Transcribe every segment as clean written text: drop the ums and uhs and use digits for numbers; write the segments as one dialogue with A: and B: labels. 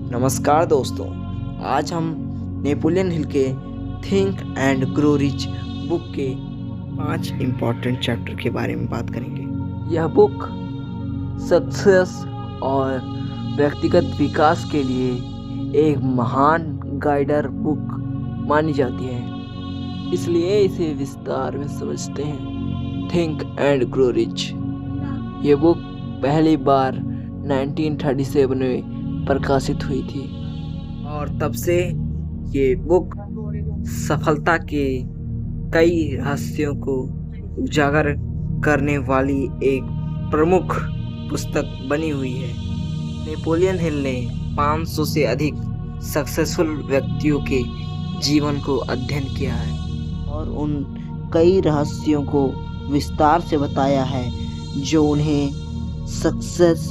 A: नमस्कार दोस्तों, आज हम नेपोलियन हिल के think and grow rich book के 5 इम्पॉर्टेंट चैप्टर के बारे में बात करेंगे। यह बुक सक्सेस और व्यक्तिगत विकास के लिए एक महान गाइडर बुक मानी जाती है, इसलिए इसे विस्तार में समझते हैं। थिंक एंड ग्रो रिच ये बुक पहली बार 1937 में प्रकाशित हुई थी और तब से ये बुक सफलता के कई रहस्यों को उजागर करने वाली एक प्रमुख पुस्तक बनी हुई है। नेपोलियन हिल ने 500 से अधिक सक्सेसफुल व्यक्तियों के जीवन को अध्ययन किया है और उन कई रहस्यों को विस्तार से बताया है जो उन्हें सक्सेस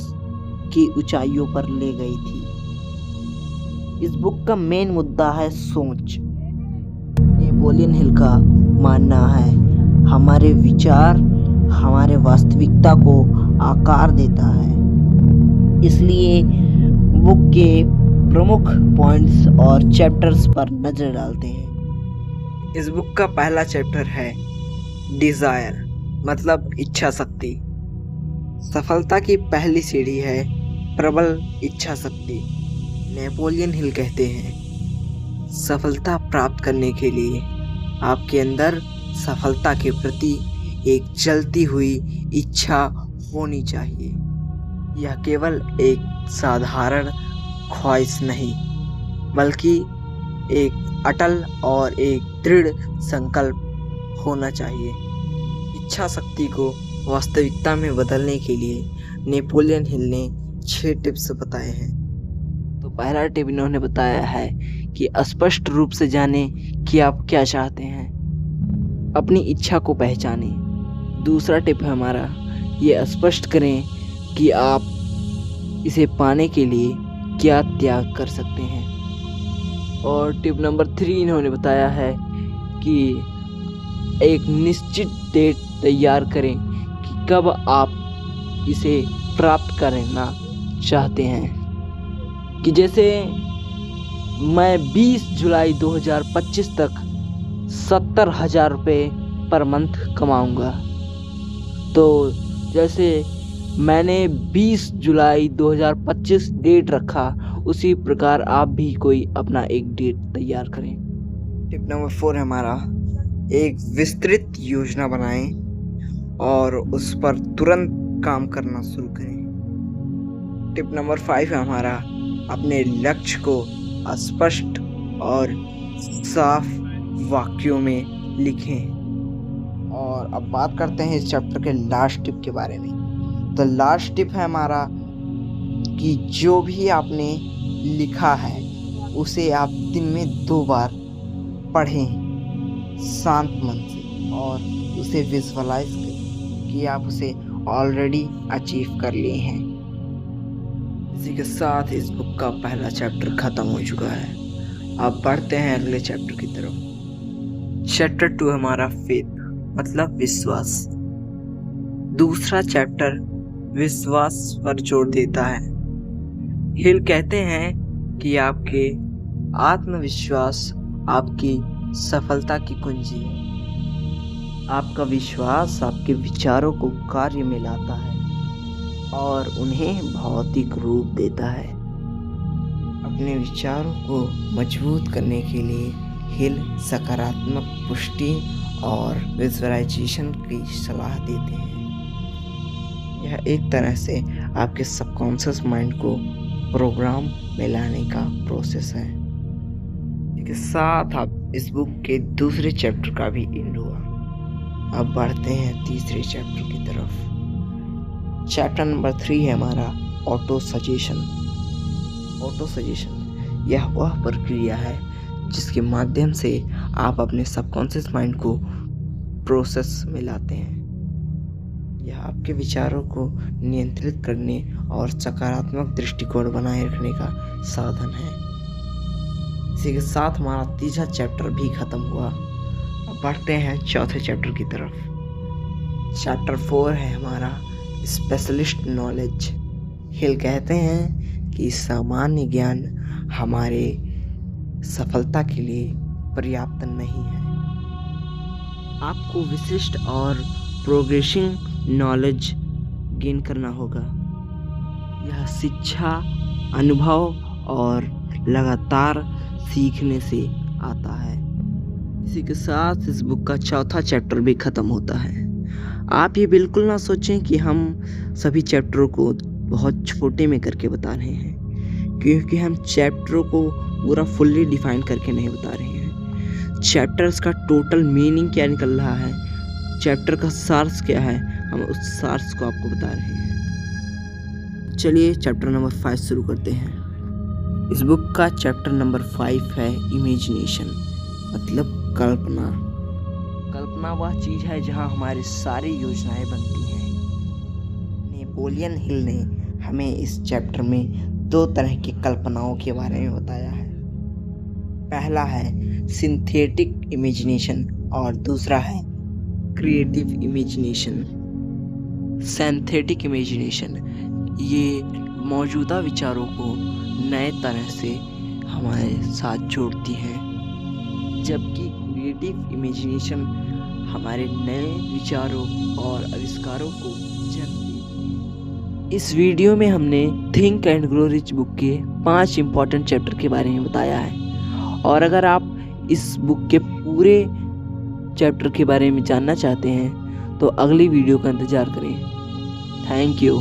A: की ऊंचाइयों पर ले गई थी। इस बुक का मेन मुद्दा है सोच। नेपोलियन हिल का मानना है हमारे विचार हमारे वास्तविकता को आकार देता है, इसलिए बुक के प्रमुख पॉइंट्स और चैप्टर्स पर नजर डालते हैं। इस बुक का पहला चैप्टर है डिजायर, मतलब इच्छा शक्ति। सफलता की पहली सीढ़ी है प्रबल इच्छा शक्ति। नेपोलियन हिल कहते हैं सफलता प्राप्त करने के लिए आपके अंदर सफलता के प्रति एक जलती हुई इच्छा होनी चाहिए। यह केवल एक साधारण ख्वाहिश नहीं, बल्कि एक अटल और एक दृढ़ संकल्प होना चाहिए। इच्छा शक्ति को वास्तविकता में बदलने के लिए नेपोलियन हिल ने 6 टिप्स बताए हैं। तो पहला टिप इन्होंने बताया है कि स्पष्ट रूप से जाने कि आप क्या चाहते हैं, अपनी इच्छा को पहचानें। दूसरा टिप है हमारा, ये स्पष्ट करें कि आप इसे पाने के लिए क्या त्याग कर सकते हैं। और टिप नंबर 3 इन्होंने बताया है कि एक निश्चित डेट तैयार करें कि कब आप इसे प्राप्त करना चाहते हैं। कि जैसे मैं 20 जुलाई 2025 तक 70,000 रुपये पर मंथ कमाऊंगा, तो जैसे मैंने 20 जुलाई 2025 डेट रखा, उसी प्रकार आप भी कोई अपना एक डेट तैयार करें। टिप नंबर 4 है हमारा, एक विस्तृत योजना बनाएं और उस पर तुरंत काम करना शुरू करें। टिप नंबर 5 है हमारा, अपने लक्ष्य को स्पष्ट और साफ वाक्यों में लिखें। और अब बात करते हैं इस चैप्टर के लास्ट टिप के बारे में। तो लास्ट टिप है हमारा कि जो भी आपने लिखा है उसे आप दिन में 2 बार पढ़ें शांत मन से और उसे विजुअलाइज करें कि आप उसे ऑलरेडी अचीव कर लिए हैं। इसी के साथ इस बुक का पहला चैप्टर खत्म हो चुका है। अब बढ़ते हैं अगले चैप्टर की तरफ। चैप्टर 2 हमारा फेथ, मतलब विश्वास। दूसरा चैप्टर विश्वास पर जोर देता है। हिल कहते हैं कि आपके आत्मविश्वास आपकी सफलता की कुंजी है। आपका विश्वास आपके विचारों को कार्य में लाता है और उन्हें भौतिक रूप देता है। अपने विचारों को मजबूत करने के लिए हिल सकारात्मक पुष्टि और विजुअलाइजेशन की सलाह देते हैं। यह एक तरह से आपके सबकॉन्शियस माइंड को प्रोग्राम में लाने का प्रोसेस है। इसके साथ आप इस बुक के दूसरे चैप्टर का भी एंड हुआ। अब बढ़ते हैं तीसरे चैप्टर की तरफ। चैप्टर नंबर 3 है हमारा ऑटो सजेशन। ऑटो सजेशन यह वह प्रक्रिया है जिसके माध्यम से आप अपने सबकॉन्शियस माइंड को प्रोसेस में लाते हैं। यह आपके विचारों को नियंत्रित करने और सकारात्मक दृष्टिकोण बनाए रखने का साधन है। इसी के साथ हमारा तीसरा चैप्टर भी खत्म हुआ। अब बढ़ते हैं चौथे चैप्टर की तरफ। चैप्टर 4 है हमारा स्पेशलिस्ट नॉलेज। हिल कहते हैं कि सामान्य ज्ञान हमारे सफलता के लिए पर्याप्त नहीं है। आपको विशिष्ट और प्रोग्रेसिंग नॉलेज गेन करना होगा। यह शिक्षा, अनुभव और लगातार सीखने से आता है। इसी के साथ इस बुक का चौथा चैप्टर भी खत्म होता है। आप ये बिल्कुल ना सोचें कि हम सभी चैप्टरों को बहुत छोटे में करके बता रहे हैं, क्योंकि हम चैप्टरों को पूरा फुल्ली डिफाइन करके नहीं बता रहे हैं। चैप्टर्स का टोटल मीनिंग क्या निकल रहा है, चैप्टर का सार्स क्या है, हम उस सार्स को आपको बता रहे हैं। चलिए चैप्टर नंबर 5 शुरू करते हैं। इस बुक का चैप्टर नंबर 5 है इमेजिनेशन, मतलब कल्पना। कल्पना वह चीज़ है जहां हमारी सारी योजनाएं बनती हैं। नेपोलियन हिल ने हमें इस चैप्टर में 2 तरह की कल्पनाओं के बारे में बताया है। पहला है सिंथेटिक इमेजिनेशन और दूसरा है क्रिएटिव इमेजिनेशन। सिंथेटिक इमेजिनेशन ये मौजूदा विचारों को नए तरह से हमारे साथ जोड़ती है, जबकि क्रिएटिव इमेजिनेशन हमारे नए विचारों और आविष्कारों को जन्म देती है। इस वीडियो में हमने think and grow rich book के 5 इम्पॉर्टेंट चैप्टर के बारे में बताया है, और अगर आप इस बुक के पूरे चैप्टर के बारे में जानना चाहते हैं तो अगली वीडियो का इंतज़ार करें। Thank you.